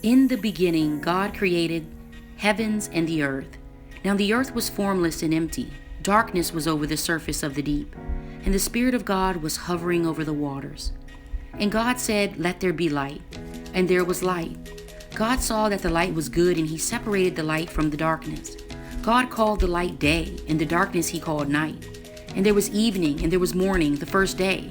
In the beginning, God created heavens and the earth. Now the earth was formless and empty. Darkness was over the surface of the deep, and the Spirit of God was hovering over the waters. And God said, "Let there be light." And there was light. God saw that the light was good, and he separated the light from the darkness. God called the light day, and the darkness he called night. And there was evening, and there was morning, the first day.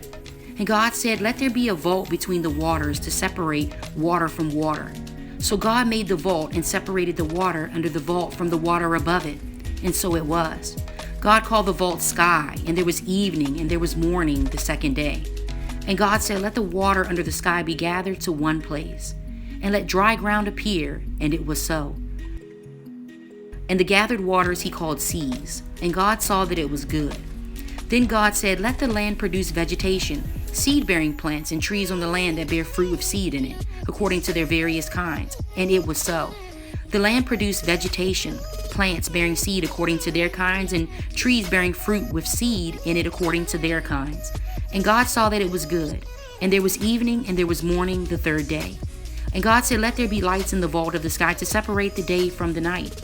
And God said, "Let there be a vault between the waters to separate water from water." So God made the vault and separated the water under the vault from the water above it. And so it was. God called the vault sky, and there was evening, and there was morning the second day. And God said, "Let the water under the sky be gathered to one place, and let dry ground appear," and it was so. And the gathered waters he called seas, and God saw that it was good. Then God said, "Let the land produce vegetation, seed-bearing plants and trees on the land that bear fruit with seed in it, according to their various kinds." And it was so. The land produced vegetation, plants bearing seed according to their kinds, and trees bearing fruit with seed in it according to their kinds. And God saw that it was good. And there was evening, and there was morning the third day. And God said, "Let there be lights in the vault of the sky to separate the day from the night,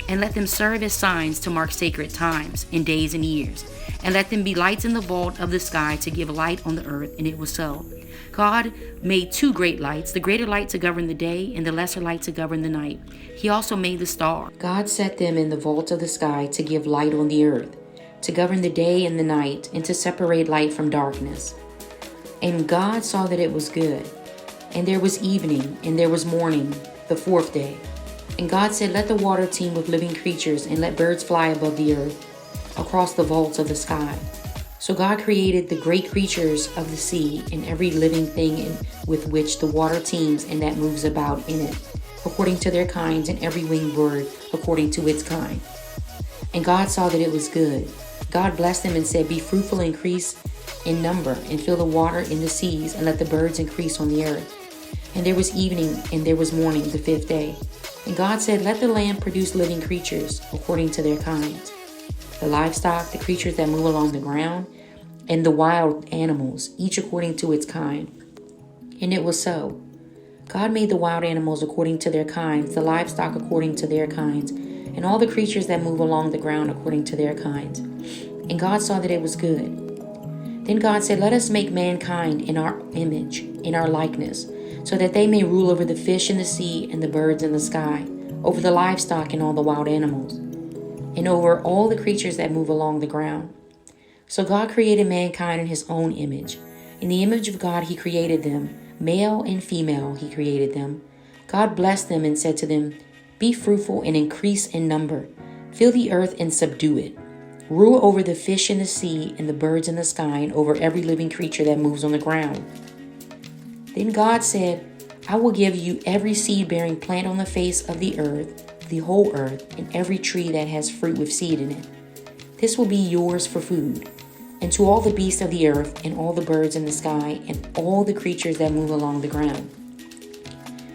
and let them serve as signs to mark sacred times and days and years. And let them be lights in the vault of the sky to give light on the earth." And it was so. God made two great lights, the greater light to govern the day, and the lesser light to govern the night. He also made the stars. God set them in the vault of the sky to give light on the earth, to govern the day and the night, and to separate light from darkness. And God saw that it was good. And there was evening, and there was morning, the fourth day. And God said, "Let the water teem with living creatures, and let birds fly above the earth, across the vaults of the sky." So God created the great creatures of the sea, and every living thing with which the water teems and that moves about in it, according to their kinds, and every winged bird according to its kind. And God saw that it was good. God blessed them and said, "Be fruitful and increase in number, and fill the water in the seas, and let the birds increase on the earth." And there was evening, and there was morning the fifth day. And God said, "Let the land produce living creatures according to their kinds, the livestock, the creatures that move along the ground, and the wild animals, each according to its kind." And it was so. God made the wild animals according to their kinds, the livestock according to their kinds, and all the creatures that move along the ground according to their kinds. And God saw that it was good. Then God said, "Let us make mankind in our image, in our likeness, so that they may rule over the fish in the sea and the birds in the sky, over the livestock and all the wild animals, and over all the creatures that move along the ground." So God created mankind in his own image. In the image of God he created them, male and female he created them. God blessed them and said to them, "Be fruitful and increase in number. Fill the earth and subdue it. Rule over the fish in the sea and the birds in the sky, and over every living creature that moves on the ground." Then God said, "I will give you every seed-bearing plant on the face of the earth, the whole earth, and every tree that has fruit with seed in it. This will be yours for food. And to all the beasts of the earth, and all the birds in the sky, and all the creatures that move along the ground,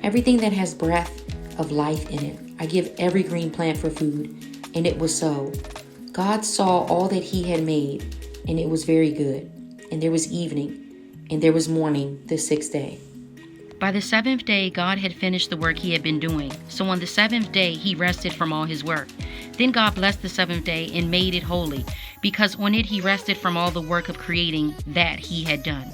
everything that has breath of life in it, I give every green plant for food." And it was so. God saw all that he had made, and it was very good. And there was evening, and there was morning the sixth day. By the seventh day, God had finished the work he had been doing. So on the seventh day, he rested from all his work. Then God blessed the seventh day and made it holy, because on it he rested from all the work of creating that he had done.